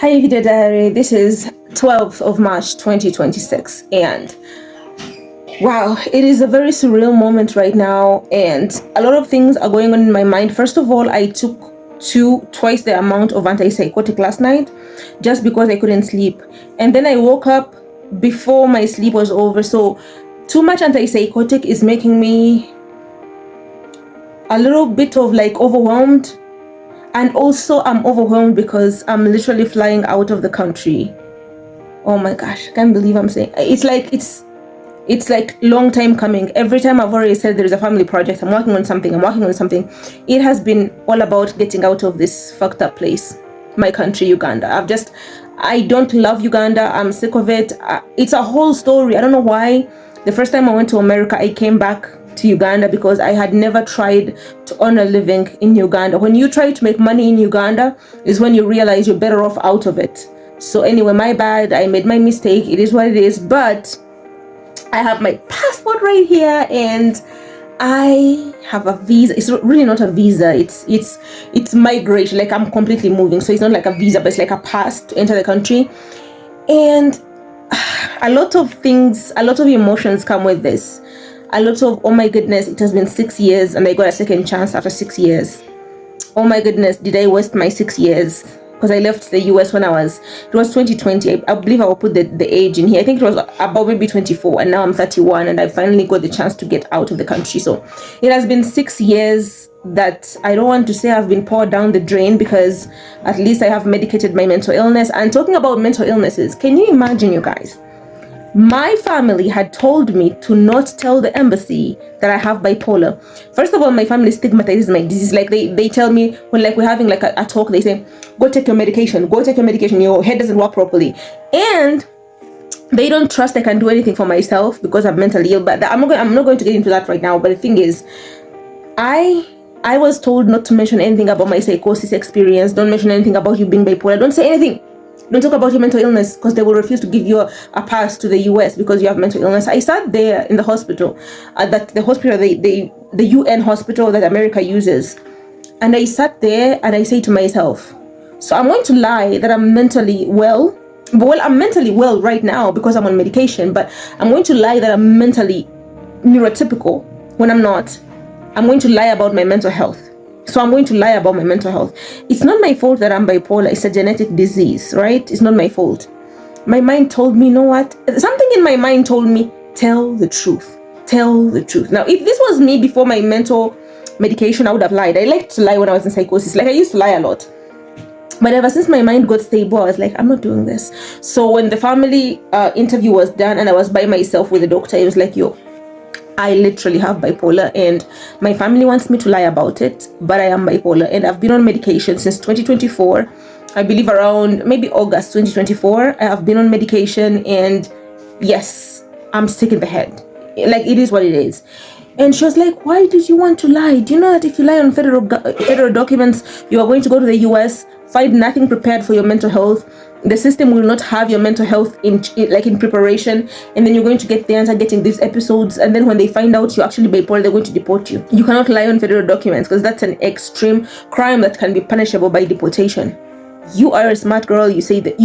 Hi Video Diary, this is 12th of March 2026 and wow, it is a very surreal moment right now and a lot of things are going on in my mind. First of all, I took twice the amount of antipsychotic last night just because I couldn't sleep, and then I woke up before my sleep was over. So too much antipsychotic is making me a little bit of like overwhelmed. And also I'm overwhelmed because I'm literally flying out of the country. Oh my gosh, I can't believe I'm saying it's like long time coming. Every time I've already said there is a family project, I'm working on something, it has been all about getting out of this fucked up place, my country, Uganda. I don't love Uganda. I'm sick of it. It's a whole story. I don't know why. The first time I went to America, I came back to Uganda because I had never tried to earn a living in Uganda. When you try to make money in Uganda is when you realize you're better off out of it. So anyway, my bad. I made my mistake. It is what it is. But I have my passport right here and I have a visa. It's really not a visa. It's migration. Like I'm completely moving. So it's not like a visa, but it's like a pass to enter the country. And a lot of things, a lot of emotions come with this. A lot of, oh my goodness, it has been 6 years and I got a second chance after 6 years. Oh my goodness, did I waste my 6 years? Because I left the US when it was 2020. I believe I will put the age in here. I think it was about maybe 24 and now I'm 31 and I finally got the chance to get out of the country. So it has been 6 years that I don't want to say I've been poured down the drain, because at least I have medicated my mental illness. And talking about mental illnesses, can you imagine, you guys? My family had told me to not tell the embassy that I have bipolar. First of all, my family stigmatizes my disease. Like they tell me when like we're having like a talk, they say, go take your medication, your head doesn't work properly. And they don't trust I can do anything for myself because I'm mentally ill. But I'm not going to get into that right now. But the thing is, I was told not to mention anything about my psychosis experience. Don't mention anything about you being bipolar. Don't say anything. Don't talk about your mental illness, because they will refuse to give you a pass to the US because you have mental illness. I sat there in the hospital, the UN hospital that America uses, and I sat there and I say to myself, so I'm going to lie that I'm mentally well. Well, I'm mentally well right now because I'm on medication, but I'm going to lie that I'm mentally neurotypical when I'm not. I'm going to lie about my mental health. So I'm going to lie about my mental health. It's not my fault that I'm bipolar. It's a genetic disease, right? It's not my fault. My mind told me, you know what? Something in my mind told me, tell the truth. Tell the truth. Now, if this was me before my mental medication, I would have lied. I liked to lie when I was in psychosis. Like I used to lie a lot. But ever since my mind got stable, I was like, I'm not doing this. So when the family interview was done and I was by myself with the doctor, it was like, yo, I literally have bipolar and my family wants me to lie about it, but I am bipolar and I've been on medication since 2024. I believe around maybe August 2024. I have been on medication and yes, I'm sick in the head. Like it is what it is. And she was like, why did you want to lie? Do you know that if you lie on federal documents, you are going to go to the US, find nothing prepared for your mental health? The system will not have your mental health in preparation, and then you're going to get there and start getting these episodes, and then when they find out you're actually bipolar, they're going to deport you. You cannot lie on federal documents because that's an extreme crime that can be punishable by deportation. You are a smart girl. You say that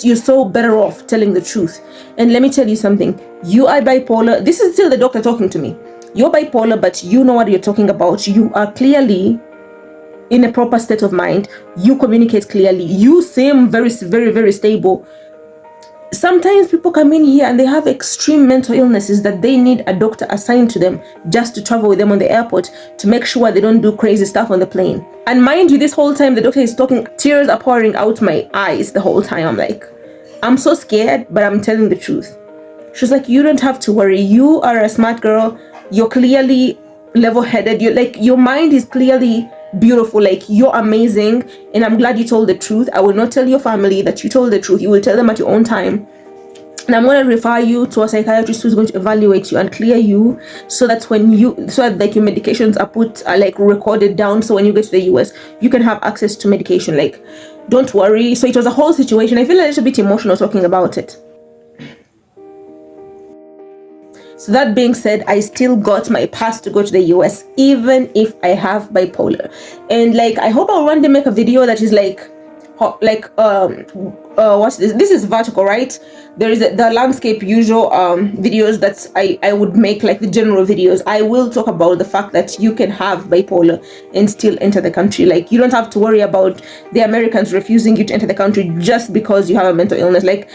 you're so better off telling the truth. And let me tell you something. You are bipolar. This is still the doctor talking to me. You're bipolar, but you know what you're talking about. You are clearly in a proper state of mind. You communicate clearly. You seem very, very, very stable. Sometimes people come in here and they have extreme mental illnesses that they need a doctor assigned to them just to travel with them on the airport to make sure they don't do crazy stuff on the plane. And mind you, this whole time the doctor is talking, tears are pouring out my eyes the whole time. I'm like, I'm so scared, but I'm telling the truth. She's like, you don't have to worry. You are a smart girl. You're clearly level-headed. Your mind is clearly beautiful. Like you're amazing, and I'm glad you told the truth. I will not tell your family that you told the truth. You will tell them at your own time, and I'm going to refer you to a psychiatrist who's going to evaluate you and clear you, so that your medications are put recorded down, so when you get to the US you can have access to medication. Like, don't worry. So it was a whole situation. I feel a little bit emotional talking about it. So that being said, I still got my pass to go to the US, even if I have bipolar. And I hope I'll one day make a video that is what's this? This is vertical, right? There is the landscape usual videos that I would make, like the general videos. I will talk about the fact that you can have bipolar and still enter the country. Like, you don't have to worry about the Americans refusing you to enter the country just because you have a mental illness. Like,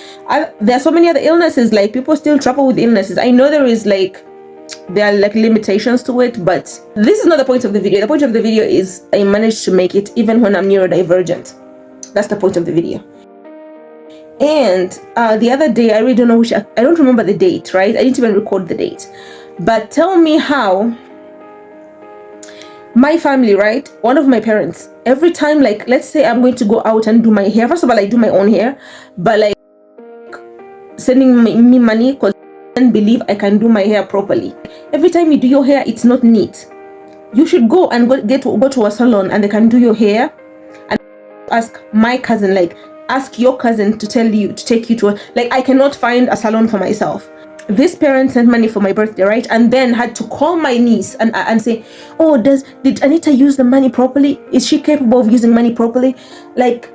there are so many other illnesses. Like, people still travel with illnesses. I know there are like limitations to it, but this is not the point of the video. The point of the video is I managed to make it even when I'm neurodivergent. That's the point of the video. And the other day, I really don't know I don't remember the date, right? I didn't even record the date. But tell me how my family, right? One of my parents, every time, like, let's say I'm going to go out and do my hair. First of all, I do my own hair, but like sending me money because I don't believe I can do my hair properly. Every time you do your hair, it's not neat. You should go and go to a salon and they can do your hair. And ask my cousin, like, ask your cousin to take you to like, I cannot find a salon for myself. This parent sent money for my birthday, right? And then had to call my niece and say, oh, did Anita use the money properly? Is she capable of using money properly? Like,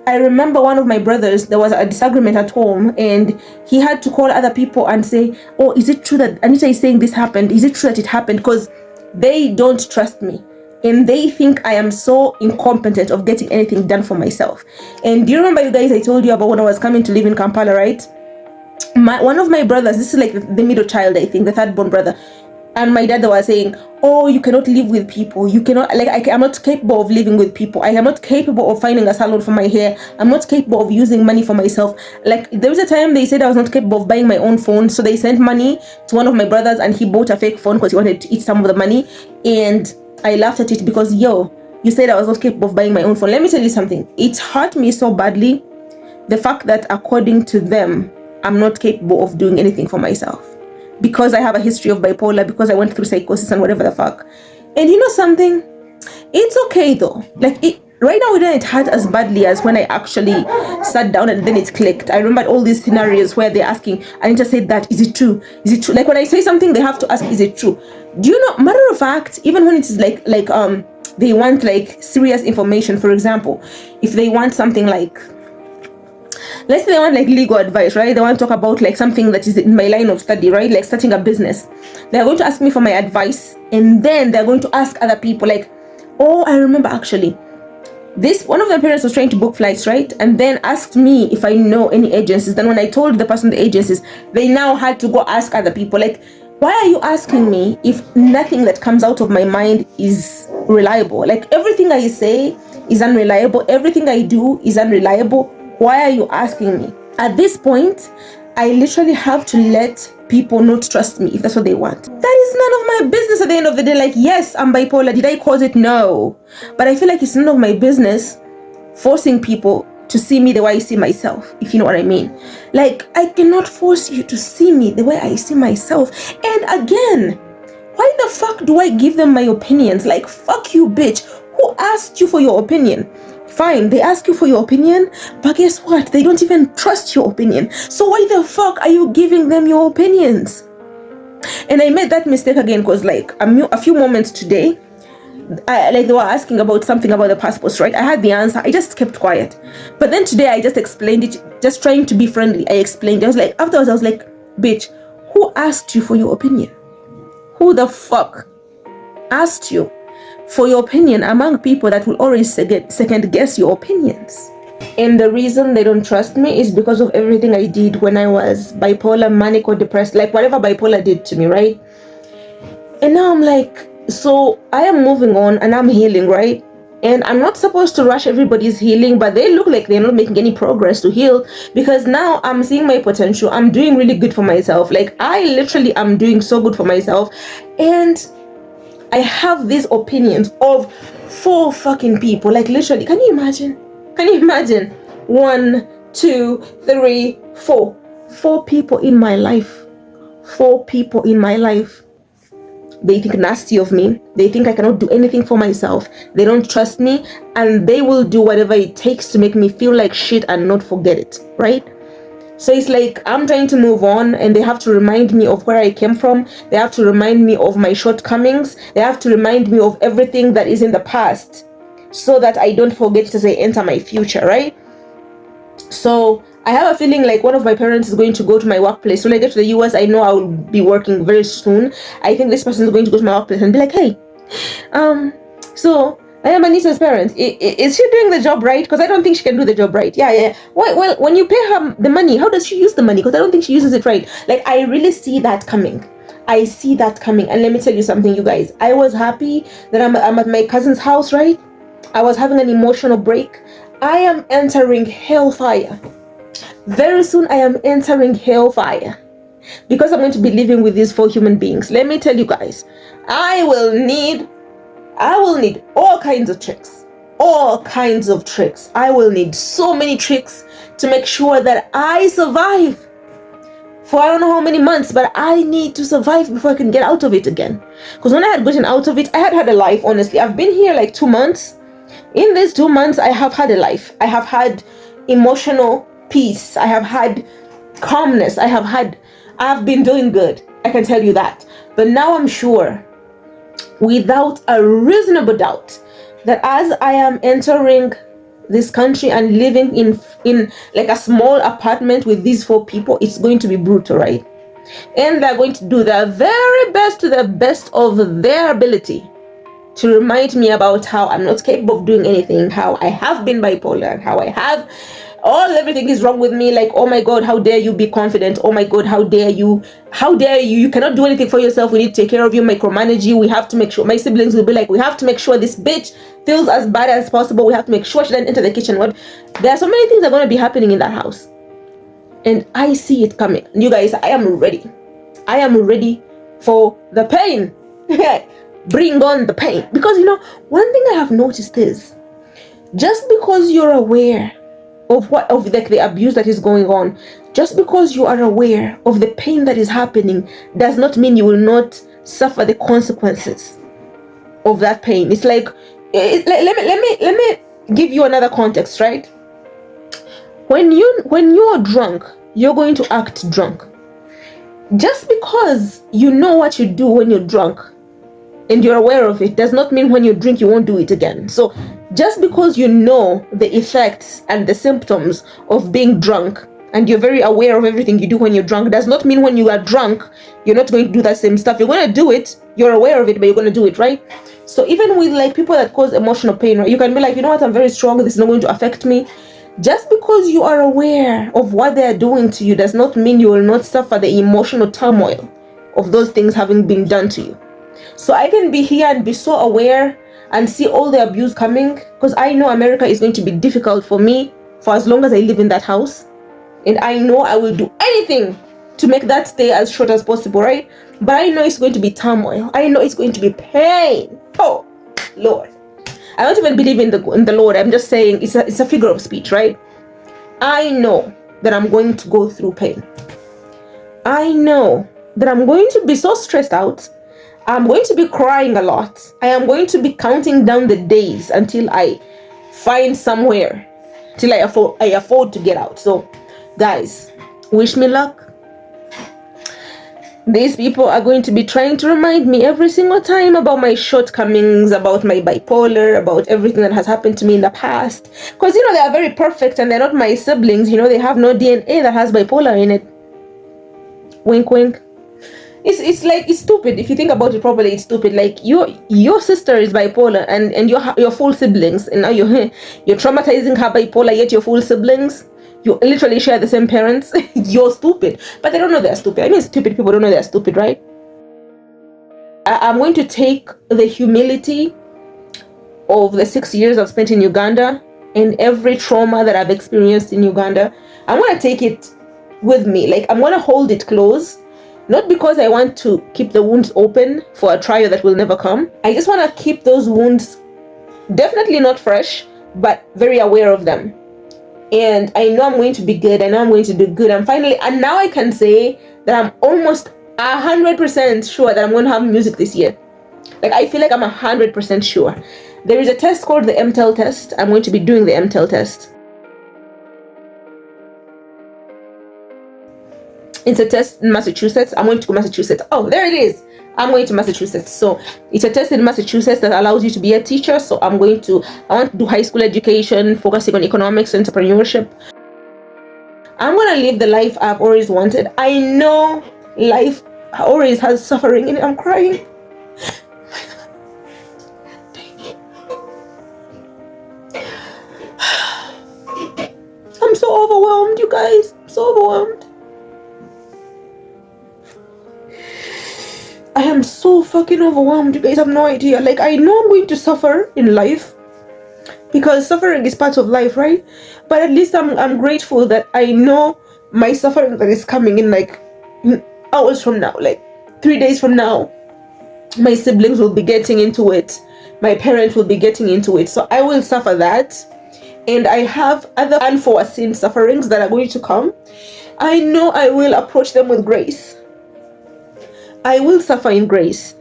I remember one of my brothers, there was a disagreement at home and he had to call other people and say, oh, is it true that Anita is saying this happened? Is it true that it happened? Because they don't trust me. And they think I am so incompetent of getting anything done for myself. And do you remember, you guys, I told you about when I was coming to live in Kampala, right? One of my brothers, this is like the middle child, I think, the third born brother. And my dad was saying, oh, you cannot live with people. You cannot, like, I'm not capable of living with people. I am not capable of finding a salon for my hair. I'm not capable of using money for myself. Like, there was a time they said I was not capable of buying my own phone. So they sent money to one of my brothers and he bought a fake phone because he wanted to eat some of the money. And I laughed at it because, yo, you said I was not capable of buying my own phone. Let me tell you something. It hurt me so badly, the fact that according to them, I'm not capable of doing anything for myself. Because I have a history of bipolar, because I went through psychosis and whatever the fuck. And you know something? It's okay though. Like, right now it didn't hurt as badly as when I actually sat down and then it clicked. I remember all these scenarios where they're asking, Anita said that, is it true? Is it true? Like, when I say something, they have to ask, is it true? Do you know, matter of fact, even when it's like they want like serious information, for example, if they want something like, let's say they want like legal advice, right? They want to talk about like something that is in my line of study, right? Like starting a business. They're going to ask me for my advice, and then they're going to ask other people like, oh, I remember actually, this one of the parents was trying to book flights, right? And then asked me if I know any agencies. Then when I told the person the agencies, they now had to go ask other people. Like, why are you asking me if nothing that comes out of my mind is reliable? Like, everything I say is unreliable. Everything I do is unreliable. Why are you asking me? At this point, I literally have to let people not trust me if that's what they want. That is none of my business at the end of the day. Like, yes, I'm bipolar. Did I cause it? No. But I feel like it's none of my business forcing people to see me the way I see myself, if you know what I mean. Like, I cannot force you to see me the way I see myself. And again, why the fuck do I give them my opinions? Like, fuck you, bitch. Who asked you for your opinion? Fine, they ask you for your opinion, but guess what? They don't even trust your opinion. So why the fuck are you giving them your opinions? And I made that mistake again because like a few moments today, like they were asking about something about the passports, right? I had the answer. I just kept quiet. But then today I just explained it, just trying to be friendly. I explained. I was like, afterwards I was like, bitch, who asked you for your opinion? Who the fuck asked you for your opinion among people that will always second guess your opinions? And the reason they don't trust me is because of everything I did when I was bipolar, manic, or depressed, like whatever bipolar did to me, right? And now I'm like, so I am moving on and I'm healing, right? And I'm not supposed to rush everybody's healing, but they look like they're not making any progress to heal, because now I'm seeing my potential. I'm doing really good for myself. Like, I literally am doing so good for myself. And I have these opinions of 4 fucking people. Like, literally, can you imagine? Can you imagine? 1, 2, 3, 4. 4 people in my life. 4 people in my life. They think nasty of me. They think I cannot do anything for myself. They don't trust me, and they will do whatever it takes to make me feel like shit and not forget it, right? So it's like I'm trying to move on, and they have to remind me of where I came from. They have to remind me of my shortcomings. They have to remind me of everything that is in the past. so that I don't forget it as I enter my future, right? So I have a feeling like one of my parents is going to go to my workplace. When I get to the US, I know I will be working very soon. I think this person is going to go to my workplace and be like, hey, so I am Anissa's parent. Is she doing the job right? Because I don't think she can do the job right. Yeah. Well, when you pay her the money, how does she use the money? Because I don't think she uses it right. Like, I really see that coming. I see that coming. And let me tell you something, you guys. I was happy that I'm at my cousin's house, right? I was having an emotional break. I am entering hellfire. Very soon I am entering hellfire. Because I'm going to be living with these 4 human beings. Let me tell you guys, I will need all kinds of tricks. All kinds of tricks. I will need so many tricks to make sure that I survive for I don't know how many months, but I need to survive before I can get out of it again. Because when I had gotten out of it, I had a life, honestly. I've been here like 2 months. In these 2 months, I have had a life. I have had emotional peace. I have had calmness. I've been doing good. I can tell you that. But now I'm sure, without a reasonable doubt, that as I am entering this country and living in like a small apartment with these 4 people, it's going to be brutal, right? And they're going to do their very best to the best of their ability to remind me about how I'm not capable of doing anything, how I have been bipolar, how everything is wrong with me. Like, oh my God, how dare you be confident? Oh my God, how dare you? You cannot do anything for yourself. We need to take care of you, micromanage you. We have to make sure, my siblings will be like, we have to make sure this bitch feels as bad as possible. We have to make sure she doesn't enter the kitchen. There are so many things that are going to be happening in that house. And I see it coming. You guys, I am ready. I am ready for the pain. Bring on the pain. Because, one thing I have noticed is, just because you're aware of the abuse that is going on, just because you are aware of the pain that is happening, does not mean you will not suffer the consequences of that pain. It's like, let me give you another context, right? When you're drunk, you're going to act drunk. Just because you know what you do when you're drunk and you're aware of it, does not mean when you drink you won't do it again. So just because you know the effects and the symptoms of being drunk, and you're very aware of everything you do when you're drunk, does not mean when you are drunk you're not going to do that same stuff. You're going to do it, you're aware of it, but you're going to do it, right? So even with like people that cause emotional pain, right, you can be like, you know what, I'm very strong, this is not going to affect me. Just because you are aware of what they are doing to you does not mean you will not suffer the emotional turmoil of those things having been done to you. So I can be here and be so aware and see all the abuse coming, because I know America is going to be difficult for me for as long as I live in that house. And I know I will do anything to make that stay as short as possible, right? But I know it's going to be turmoil. I know it's going to be pain. Oh, Lord. I don't even believe in the Lord. I'm just saying it's a figure of speech, right? I know that I'm going to go through pain. I know that I'm going to be so stressed out. I'm going to be crying a lot. I am going to be counting down the days until I find somewhere, till I afford to get out. So, guys, wish me luck. These people are going to be trying to remind me every single time about my shortcomings, about my bipolar, about everything that has happened to me in the past. Because, they are very perfect and they're not my siblings. They have no DNA that has bipolar in it. Wink, wink. It's like, it's stupid. If you think about it properly, it's stupid. Like, your sister is bipolar and your full siblings, and now you're traumatizing her bipolar, yet your full siblings, you literally share the same parents. You're stupid. But they don't know they're stupid. I mean, stupid people don't know they're stupid, right? I'm going to take the humility of the 6 years I've spent in Uganda and every trauma that I've experienced in Uganda. I'm going to take it with me. Like, I'm going to hold it close. Not because I want to keep the wounds open for a trial that will never come. I just want to keep those wounds definitely not fresh, but very aware of them. And I know I'm going to be good. I know I'm going to do good. And now I can say that I'm almost 100% sure that I'm going to have music this year. Like, I feel like I'm 100% sure. There is a test called the MTEL test. I'm going to be doing the MTEL test. It's a test in Massachusetts. I'm going to Massachusetts. Oh, there it is. I'm going to Massachusetts. So it's a test in Massachusetts that allows you to be a teacher. So I want to do high school education, focusing on economics, entrepreneurship. I'm gonna live the life I've always wanted. I know life always has suffering in it. I'm crying. I'm so overwhelmed, you guys. I'm so overwhelmed. I am so fucking overwhelmed, you guys have no idea. Like, I know I'm going to suffer in life because suffering is part of life, right? But at least I'm grateful that I know my suffering that is coming in like hours from now, like 3 days from now. My siblings will be getting into it. My parents will be getting into it. So I will suffer that. And I have other unforeseen sufferings that are going to come. I know I will approach them with grace. I will suffer in grace.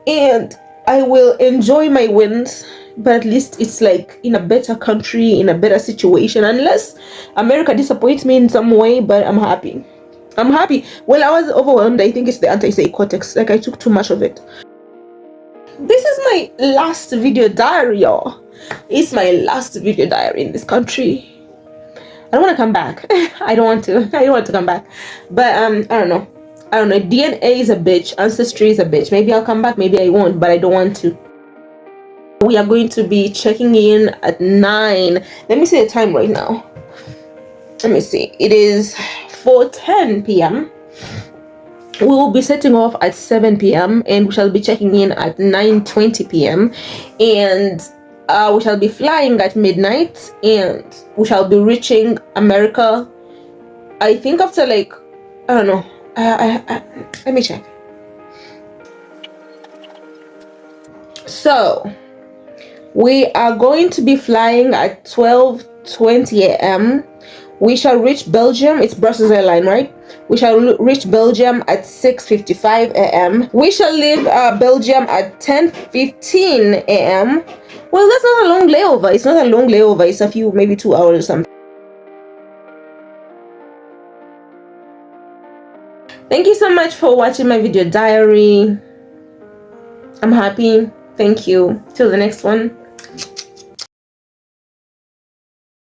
And I will enjoy my wins. But at least it's like in a better country, in a better situation. Unless America disappoints me in some way, but I'm happy. I'm happy. Well, I was overwhelmed. I think it's the antipsychotics. Like, I took too much of it. This is my last video diary, y'all. It's my last video diary in this country. I don't want to come back. I don't want to come back. But I don't know. DNA is a bitch. Ancestry is a bitch. Maybe I'll come back. Maybe I won't. But I don't want to. We are going to be checking in at 9. Let me see the time right now. Let me see. It is 4:10 p.m. We will be setting off at 7 p.m. and we shall be checking in at 9:20 p.m. and we shall be flying at midnight, and we shall be reaching America, I think, after like, I don't know. Let me check. So we are going to be flying at 12:20 a.m. We shall reach Belgium. It's Brussels Airline, right? We shall reach Belgium at 6:55 a.m. We shall leave Belgium at 10:15 a.m. Well, that's not a long layover. It's not a long layover. It's a few, maybe 2 hours or something. Thank you so much for watching my video diary. I'm happy. Thank you. Till the next one.